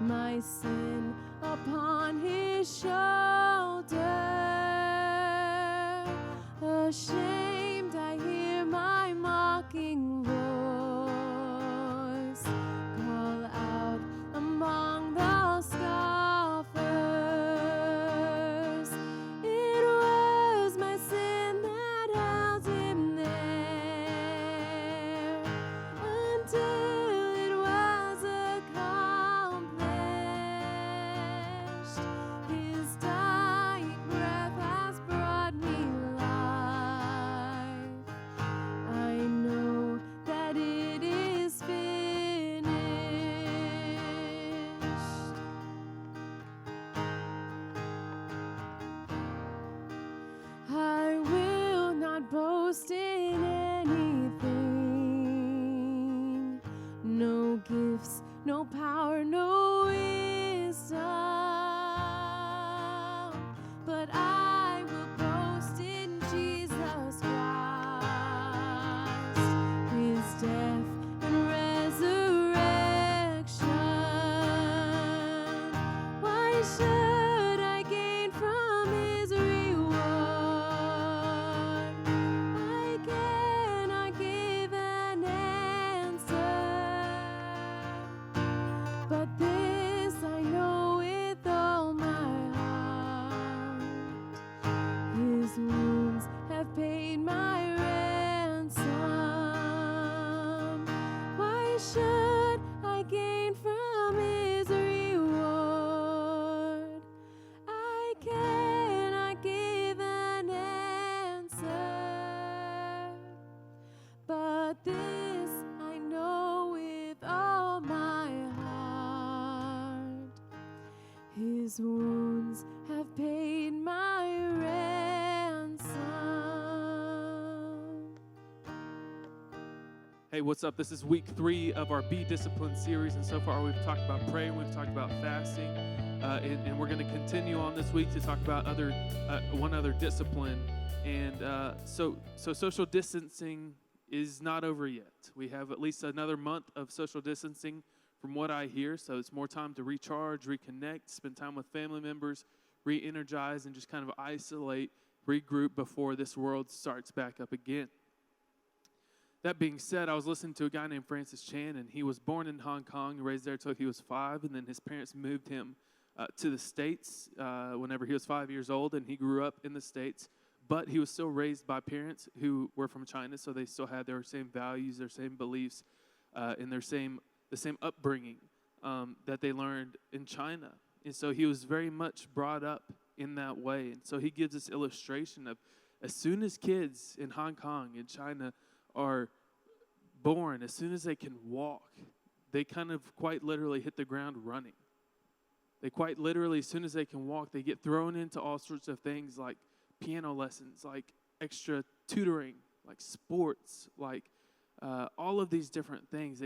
my sin upon his shoulder. Ashamed, I hear my mocking voice call out among the scoffers. It was my sin that held him there until it was accomplished. His dying breath has brought me life. I know that it is finished. I will not boast in anything. No gifts, no power, no wisdom. But I will boast in Jesus Christ, his death and resurrection. Why should I gain from his reward? I cannot give an answer, but this I know with all my heart. His wounds have paid my ransom. Why should I gain from his reward? I cannot give an answer, but this I know with all my heart. His wounds have paid my ransom. Hey, what's up? This is week 3 of our Be Disciplined series, and so far we've talked about praying, we've talked about fasting, and we're going to continue on this week to talk about one other discipline. And so social distancing is not over yet. We have at least another month of social distancing from what I hear, so it's more time to recharge, reconnect, spend time with family members, re-energize, and just kind of isolate, regroup before this world starts back up again. That being said, I was listening to a guy named Francis Chan, and he was born in Hong Kong, raised there until he was 5, and then his parents moved him to the States whenever he was 5 years old, and he grew up in the States, but he was still raised by parents who were from China, so they still had their same values, their same beliefs, and the same upbringing that they learned in China. And so he was very much brought up in that way. And so he gives this illustration of as soon as kids in Hong Kong and China are born, as soon as they can walk, they kind of quite literally hit the ground running. They quite literally, as soon as they can walk, they get thrown into all sorts of things like piano lessons, like extra tutoring, like sports, like all of these different things.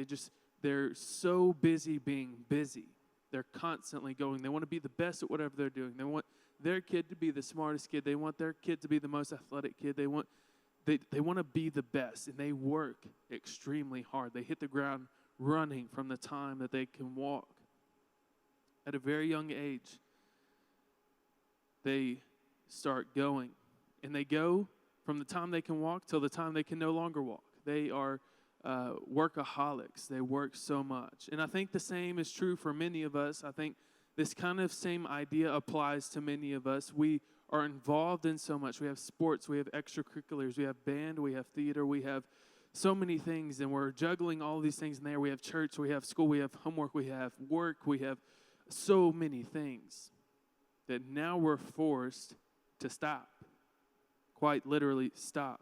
They're so busy being busy. They're constantly going. They want to be the best at whatever they're doing. They want their kid to be the smartest kid. They want their kid to be the most athletic kid. They want to be the best, and they work extremely hard. They hit the ground running from the time that they can walk. At a very young age, they start going, and they go from the time they can walk till the time they can no longer walk. They are workaholics. They work so much. And I think the same is true for many of us. I think this kind of same idea applies to many of us. We are involved in so much. We have sports, we have extracurriculars, we have band, we have theater, we have so many things, and we're juggling all these things in there. We have church, we have school, we have homework, we have work, we have so many things that now we're forced to stop. Quite literally stop.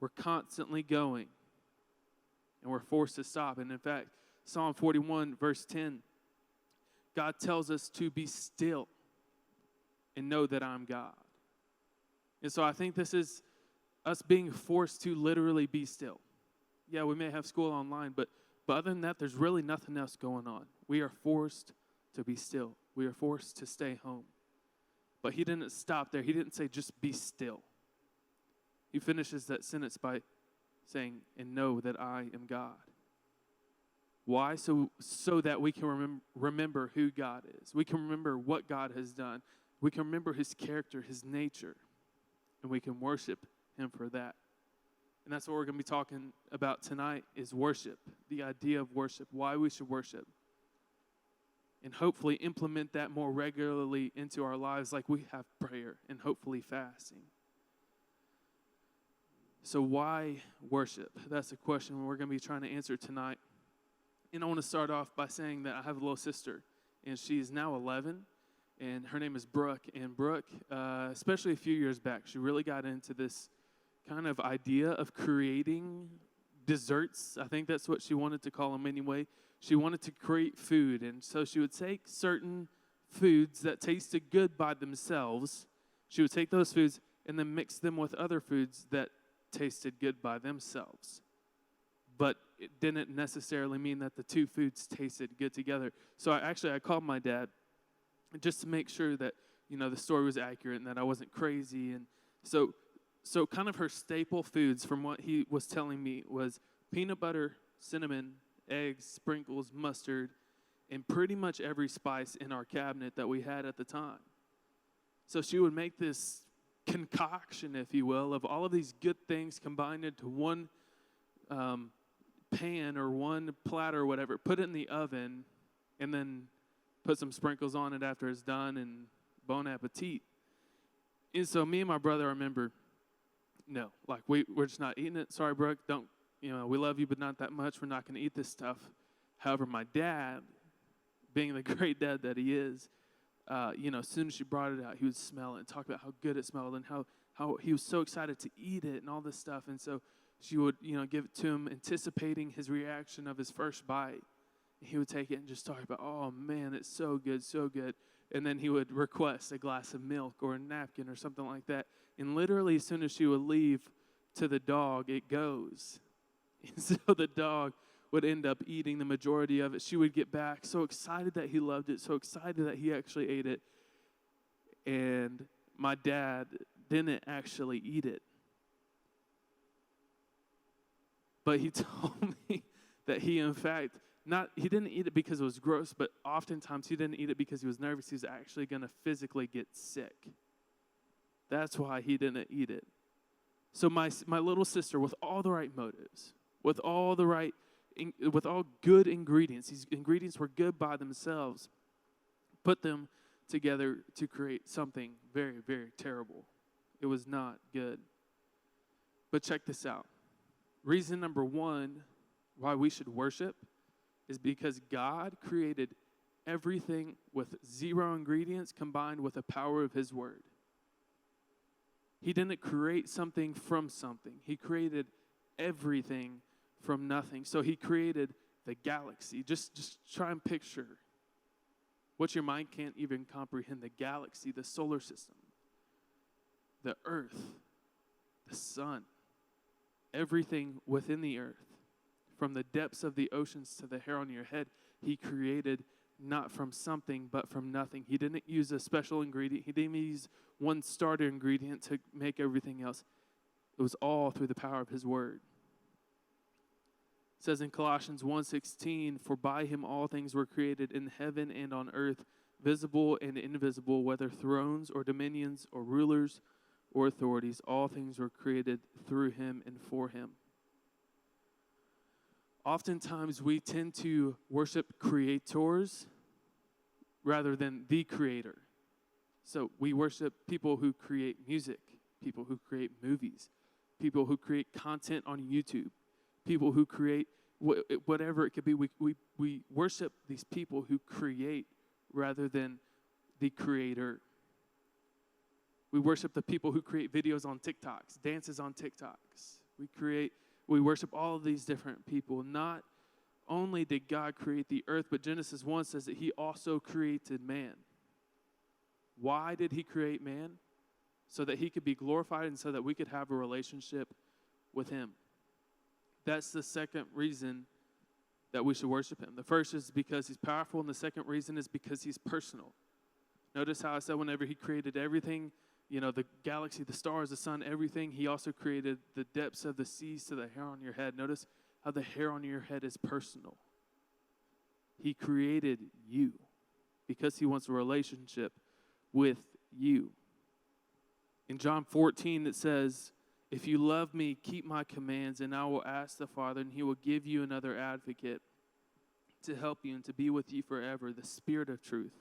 We're constantly going, and we're forced to stop. And in fact, Psalm 41, verse 10, God tells us to be still and know that I'm God. And so I think this is us being forced to literally be still. Yeah, we may have school online, but other than that, there's really nothing else going on. We are forced to be still. We are forced to stay home. But he didn't stop there. He didn't say just be still. He finishes that sentence by saying, and know that I am God. Why? So that we can remember who God is. We can remember what God has done. We can remember his character, his nature, and we can worship him for that. And that's what we're going to be talking about tonight is worship, the idea of worship, why we should worship. And hopefully implement that more regularly into our lives like we have prayer and hopefully fasting. So why worship? That's a question we're going to be trying to answer tonight. And I want to start off by saying that I have a little sister, and she's now 11, and her name is Brooke. And Brooke, especially a few years back, she really got into this kind of idea of creating desserts. I think that's what she wanted to call them anyway. She wanted to create food, and so she would take certain foods that tasted good by themselves. She would take those foods and then mix them with other foods that tasted good by themselves. But it didn't necessarily mean that the two foods tasted good together. So I called my dad just to make sure that, the story was accurate and that I wasn't crazy. And so kind of her staple foods from what he was telling me was peanut butter, cinnamon, eggs, sprinkles, mustard, and pretty much every spice in our cabinet that we had at the time. So she would make this concoction, if you will, of all of these good things combined into one pan or one platter or whatever, put it in the oven, and then put some sprinkles on it after it's done, and bon appetit. And so me and my brother, I remember, no, like we're just not eating it. Sorry, Brooke, don't, we love you, but not that much. We're not going to eat this stuff. However, my dad, being the great dad that he is, as soon as she brought it out, he would smell it and talk about how good it smelled and how he was so excited to eat it and all this stuff. And so she would, give it to him, anticipating his reaction of his first bite. He would take it and just talk about, oh, man, it's so good, so good. And then he would request a glass of milk or a napkin or something like that. And literally, as soon as she would leave to the dog, it goes. And so the dog would end up eating the majority of it. She would get back so excited that he loved it, so excited that he actually ate it. And my dad didn't actually eat it. But he told me that he, in fact, he didn't eat it because it was gross, but oftentimes he didn't eat it because he was nervous. He was actually going to physically get sick. That's why he didn't eat it. So my little sister, with all the right motives, with all good ingredients, these ingredients were good by themselves, put them together to create something very, very terrible. It was not good. But check this out. Reason number one why we should worship is because God created everything with zero ingredients combined with the power of his word. He didn't create something from something. He created everything from nothing. So he created the galaxy. Just try and picture what your mind can't even comprehend. The galaxy, the solar system, the earth, the sun, everything within the earth. From the depths of the oceans to the hair on your head, he created not from something, but from nothing. He didn't use a special ingredient. He didn't use one starter ingredient to make everything else. It was all through the power of his word. It says in Colossians 1:16, "For by him all things were created in heaven and on earth, visible and invisible, whether thrones or dominions or rulers or authorities. All things were created through him and for him." Oftentimes, we tend to worship creators rather than the creator. So we worship people who create music, people who create movies, people who create content on YouTube, people who create whatever it could be. We worship these people who create rather than the creator. We worship the people who create videos on TikToks, dances on TikToks. We worship all of these different people. Not only did God create the earth, but Genesis 1 says that he also created man. Why did he create man? So that he could be glorified and so that we could have a relationship with him. That's the second reason that we should worship him. The first is because he's powerful, and the second reason is because he's personal. Notice how I said whenever he created everything, the galaxy, the stars, the sun, everything, he also created the depths of the seas to the hair on your head. Notice how the hair on your head is personal. He created you because he wants a relationship with you. In John 14, it says, if you love me, keep my commands, and I will ask the Father, and he will give you another advocate to help you and to be with you forever, the Spirit of truth.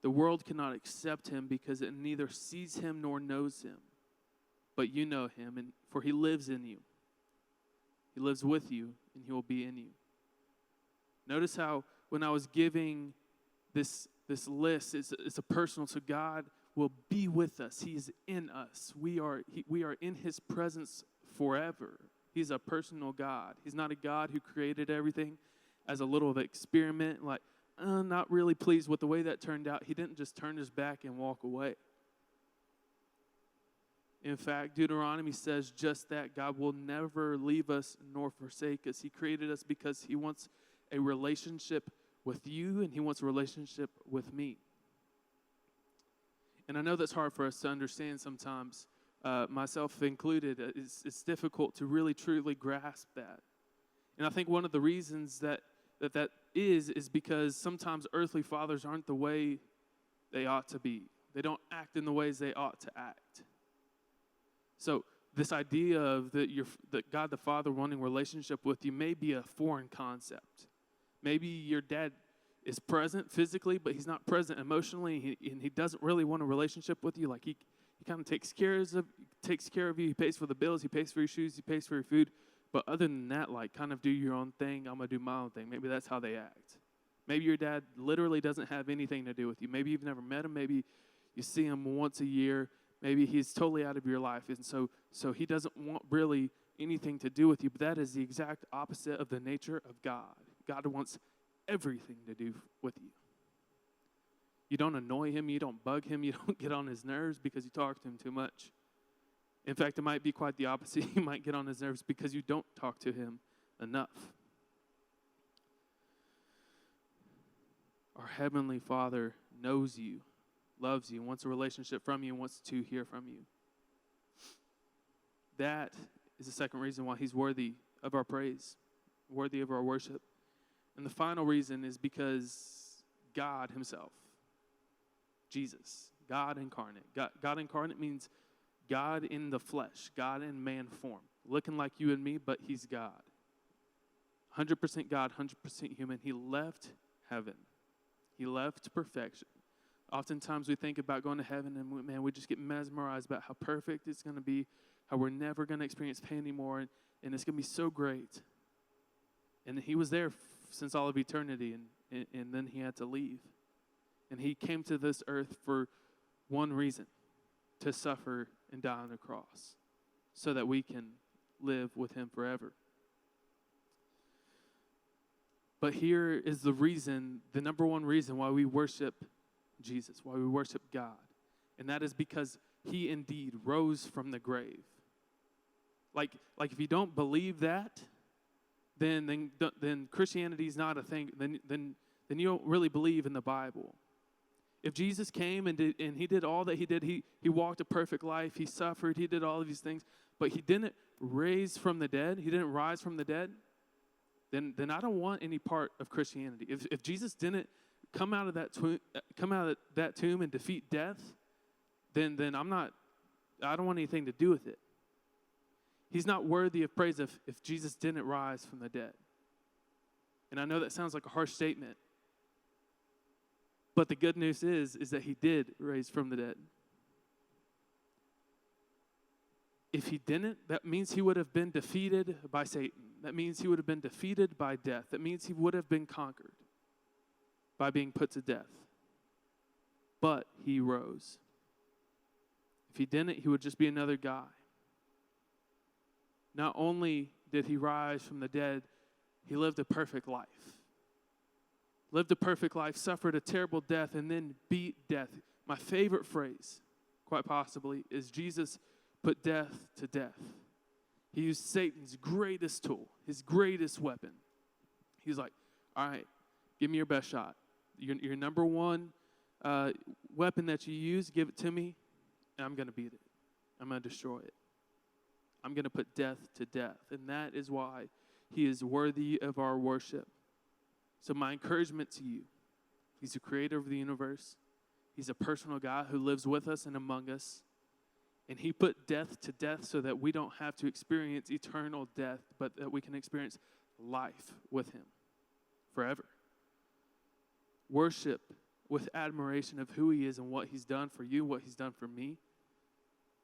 The world cannot accept him because it neither sees him nor knows him. But you know him, and for he lives in you. He lives with you, and he will be in you. Notice how when I was giving this list, it's a personal, so God will be with us. He's in us. We are in his presence forever. He's a personal God. He's not a God who created everything as a little of an experiment, like, not really pleased with the way that turned out. He didn't just turn his back and walk away. In fact, Deuteronomy says just that. God will never leave us nor forsake us. He created us because he wants a relationship with you, and he wants a relationship with me. And I know that's hard for us to understand sometimes, myself included. It's difficult to really truly grasp that. And I think one of the reasons that is because sometimes earthly fathers aren't the way they ought to be. They don't act in the ways they ought to act. So this idea of that God the Father wanting a relationship with you may be a foreign concept. Maybe your dad is present physically, but he's not present emotionally, and he doesn't really want a relationship with you. Like he kind of takes care of you. He pays for the bills. He pays for your shoes. He pays for your food. But other than that, like, kind of do your own thing. I'm going to do my own thing. Maybe that's how they act. Maybe your dad literally doesn't have anything to do with you. Maybe you've never met him. Maybe you see him once a year. Maybe he's totally out of your life. And so he doesn't want really anything to do with you. But that is the exact opposite of the nature of God. God wants everything to do with you. You don't annoy him. You don't bug him. You don't get on his nerves because you talk to him too much. In fact, it might be quite the opposite. You might get on his nerves because you don't talk to him enough. Our Heavenly Father knows you, loves you, wants a relationship from you, wants to hear from you. That is the second reason why he's worthy of our praise, worthy of our worship. And the final reason is because God himself, Jesus, God incarnate. God incarnate means God in the flesh, God in man form, looking like you and me, but he's God. 100% God, 100% human. He left heaven. He left perfection. Oftentimes we think about going to heaven and we just get mesmerized about how perfect it's going to be, how we're never going to experience pain anymore, and it's going to be so great. And he was there since all of eternity, and then he had to leave. And he came to this earth for one reason, to suffer and die on the cross so that we can live with him forever. But here is the reason, the number one reason why we worship Jesus, why we worship God. And that is because he indeed rose from the grave. Like if you don't believe that, then Christianity is not a thing. Then you don't really believe in the Bible. If Jesus came and he did all that he did, he walked a perfect life, he suffered, he did all of these things, but he didn't rise from the dead, then I don't want any part of Christianity. If Jesus didn't come out of that tomb and defeat death, then I don't want anything to do with it. He's not worthy of praise if Jesus didn't rise from the dead. And I know that sounds like a harsh statement, but the good news is that he did rise from the dead. If he didn't, that means he would have been defeated by Satan. That means he would have been defeated by death. That means he would have been conquered by being put to death. But he rose. If he didn't, he would just be another guy. Not only did he rise from the dead, he lived a perfect life. Lived a perfect life, suffered a terrible death, and then beat death. My favorite phrase, quite possibly, is Jesus put death to death. He used Satan's greatest tool, his greatest weapon. He's like, all right, give me your best shot. Your number one weapon that you use, give it to me, and I'm going to beat it. I'm going to destroy it. I'm going to put death to death. And that is why he is worthy of our worship. So my encouragement to you, he's the creator of the universe. He's a personal God who lives with us and among us. And he put death to death so that we don't have to experience eternal death, but that we can experience life with him forever. Worship with admiration of who he is and what he's done for you, what he's done for me,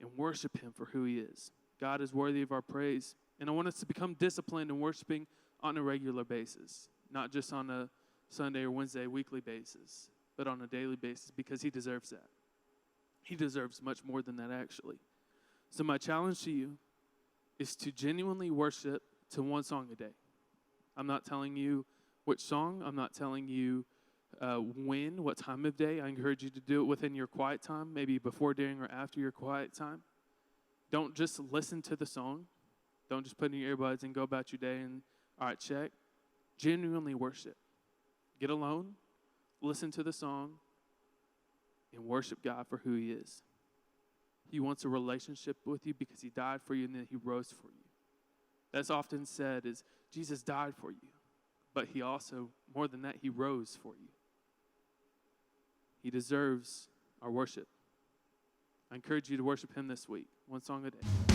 and worship him for who he is. God is worthy of our praise. And I want us to become disciplined in worshiping on a regular basis, not just on a Sunday or Wednesday weekly basis, but on a daily basis, because he deserves that. He deserves much more than that, actually. So my challenge to you is to genuinely worship to one song a day. I'm not telling you which song. I'm not telling you when, what time of day. I encourage you to do it within your quiet time, maybe before, during, or after your quiet time. Don't just listen to the song. Don't just put in your earbuds and go about your day and, all right, check. Genuinely worship. Get alone, listen to the song, and worship God for who he is. He wants a relationship with you because he died for you and then he rose for you. That's often said is Jesus died for you, but he also, more than that, he rose for you. He deserves our worship. I encourage you to worship him this week, one song a day.